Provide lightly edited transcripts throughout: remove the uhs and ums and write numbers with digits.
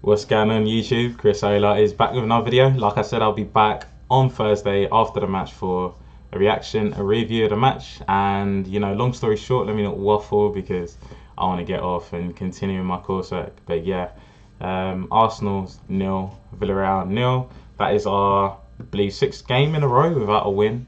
What's going on YouTube? Chris Ola is back with another video. Like I said, I'll be back on Thursday after the match for a reaction, a review of the match. And, long story short, let me not waffle because I want to get off and continue my coursework. But yeah, Arsenal nil, Villarreal nil. That is our, I believe, sixth game in a row without a win.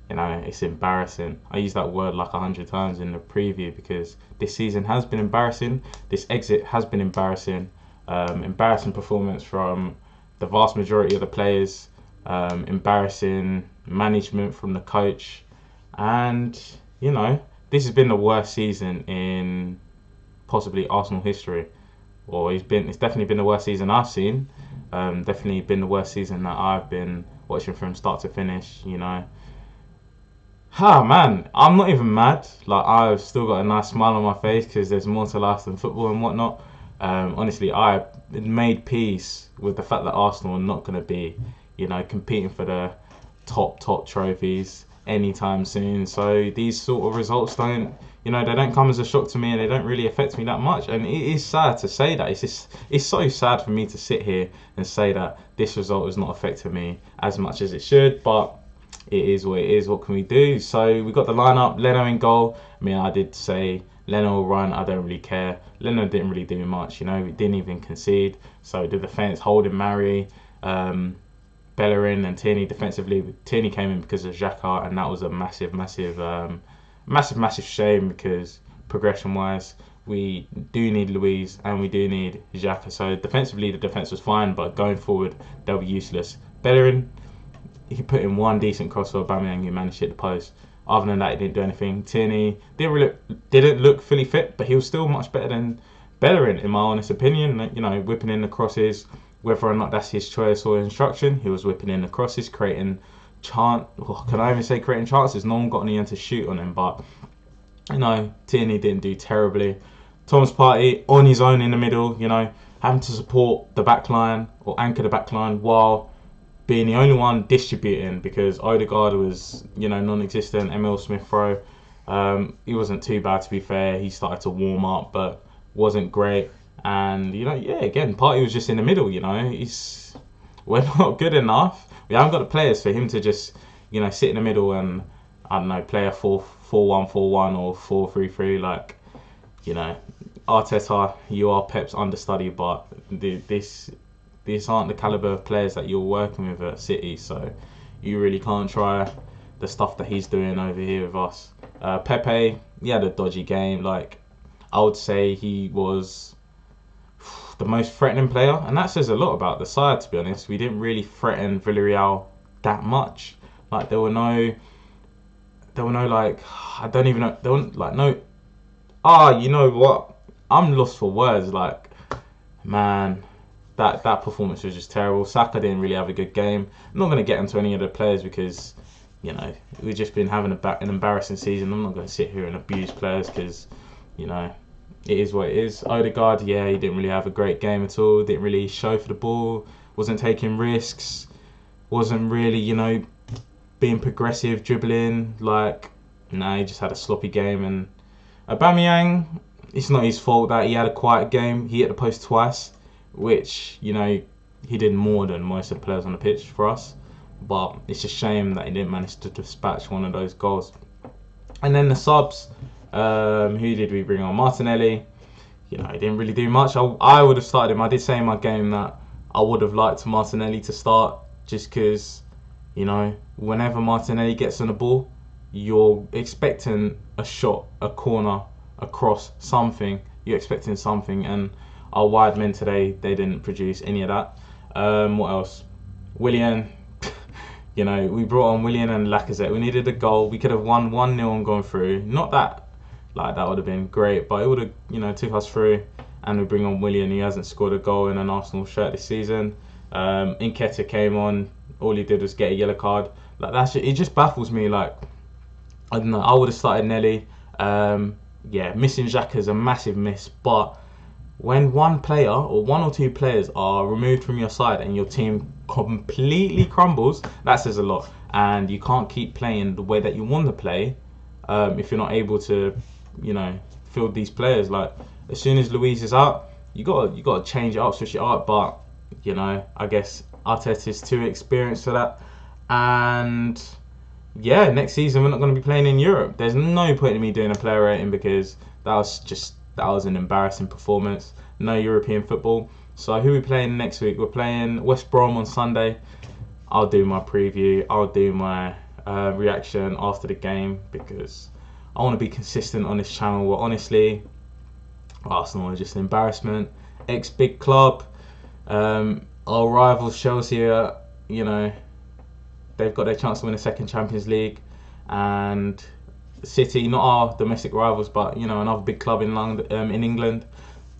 It's embarrassing. I use that word like 100 times in the preview because this season has been embarrassing. This exit has been embarrassing. Embarrassing performance from the vast majority of the players. Embarrassing management from the coach. And, this has been the worst season in possibly Arsenal history. Or it's definitely been the worst season I've seen. Definitely been the worst season that I've been watching from start to finish, Man, I'm not even mad. Like, I've still got a nice smile on my face because there's more to life than football and whatnot. Honestly, I made peace with the fact that Arsenal are not going to be, competing for the top trophies anytime soon. So these sort of results they don't come as a shock to me, and they don't really affect me that much. And it is sad to say that. It's so sad for me to sit here and say that this result has not affected me as much as it should, but it is what it is. What can we do? So we got the lineup. Leno in goal. I mean, I did say Leno will run. I don't really care. Leno didn't really do much. We didn't even concede. So the defense holding Mari, Bellerin and Tierney defensively. Tierney came in because of Xhaka, and that was a massive shame because progression-wise, we do need Luiz and we do need Xhaka. So defensively, the defense was fine, but going forward, they'll be useless. Bellerin, he put in one decent cross for Aubameyang who managed to hit the post. Other than that, he didn't do anything. Tierney didn't look fully fit, but he was still much better than Bellerin, in my honest opinion. Whipping in the crosses, whether or not that's his choice or instruction, he was whipping in the crosses, creating creating chances. No one got anyone to shoot on him, but Tierney didn't do terribly. Thomas Partey on his own in the middle, having to support the back line or anchor the back line while being the only one distributing because Odegaard was, non-existent. Emil Smith-Rowe, he wasn't too bad, to be fair. He started to warm up, but wasn't great. And, again, Partey was just in the middle, we're not good enough. We haven't got the players for him to just, sit in the middle and, I don't know, play a 4-1-4-1 or 4-3-3. Like, Arteta, you are Pep's understudy, but these aren't the caliber of players that you're working with at City, so you really can't try the stuff that he's doing over here with us. Pepe, he had a dodgy game. Like, I would say he was the most threatening player, and that says a lot about the side, to be honest. We didn't really threaten Villarreal that much. Like, there were no like, I don't even know, there weren't like no, you know what? I'm lost for words. Like, man, that performance was just terrible. Saka didn't really have a good game. I'm not going to get into any of the players because, we've just been having an embarrassing season. I'm not going to sit here and abuse players because, it is what it is. Odegaard, he didn't really have a great game at all. Didn't really show for the ball. Wasn't taking risks. Wasn't really, being progressive, dribbling. Like, he just had a sloppy game. And Aubameyang, it's not his fault that he had a quiet game. He hit the post twice, which, he did more than most of the players on the pitch for us. But it's a shame that he didn't manage to dispatch one of those goals. And then the subs, who did we bring on? Martinelli. He didn't really do much. I would have started him. I did say in my game that I would have liked Martinelli to start just because, whenever Martinelli gets on the ball, you're expecting a shot, a corner, a cross, something. You're expecting something, and our wide men today, they didn't produce any of that. What else? Willian. We brought on Willian and Lacazette. We needed a goal. We could have won 1-0 and gone through. Not that, that would have been great, but it would have, took us through. And we bring on Willian. He hasn't scored a goal in an Arsenal shirt this season. Nketiah came on. All he did was get a yellow card. It just baffles me. Like, I don't know. I would have started Nelly. Missing Xhaka is a massive miss, but when one player or one or two players are removed from your side and your team completely crumbles, that says a lot. And you can't keep playing the way that you want to play if you're not able to, field these players. Like, as soon as Luiz is out, you got to change it up, switch it up. But you know, I guess Arteta's too experienced for that. And yeah, next season we're not going to be playing in Europe. There's no point in me doing a player rating because that was an embarrassing performance. No European football. So who are we playing next week? We're playing West Brom on Sunday. I'll do my preview. I'll do my reaction after the game because I want to be consistent on this channel. Well, honestly, Arsenal are just an embarrassment. Ex-big club. Our rivals Chelsea are, you know, they've got their chance to win a second Champions League. And City, not our domestic rivals, but, you know, another big club in London, in England.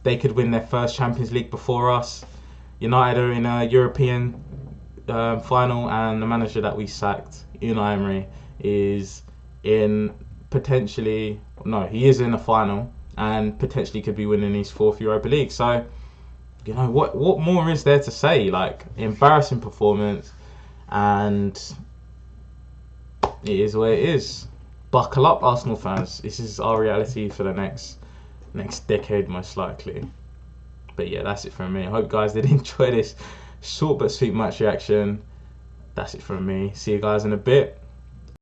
They could win their first Champions League before us. United are in a European final, and the manager that we sacked, Unai Emery, is in potentially, no, he is in a final and potentially could be winning his fourth Europa League. So, you know, what more is there to say? Like, embarrassing performance, and it is what it is. Buckle up, Arsenal fans. This is our reality for the next decade, most likely. But yeah, that's it from me. I hope you guys did enjoy this short but sweet match reaction. That's it from me. See you guys in a bit.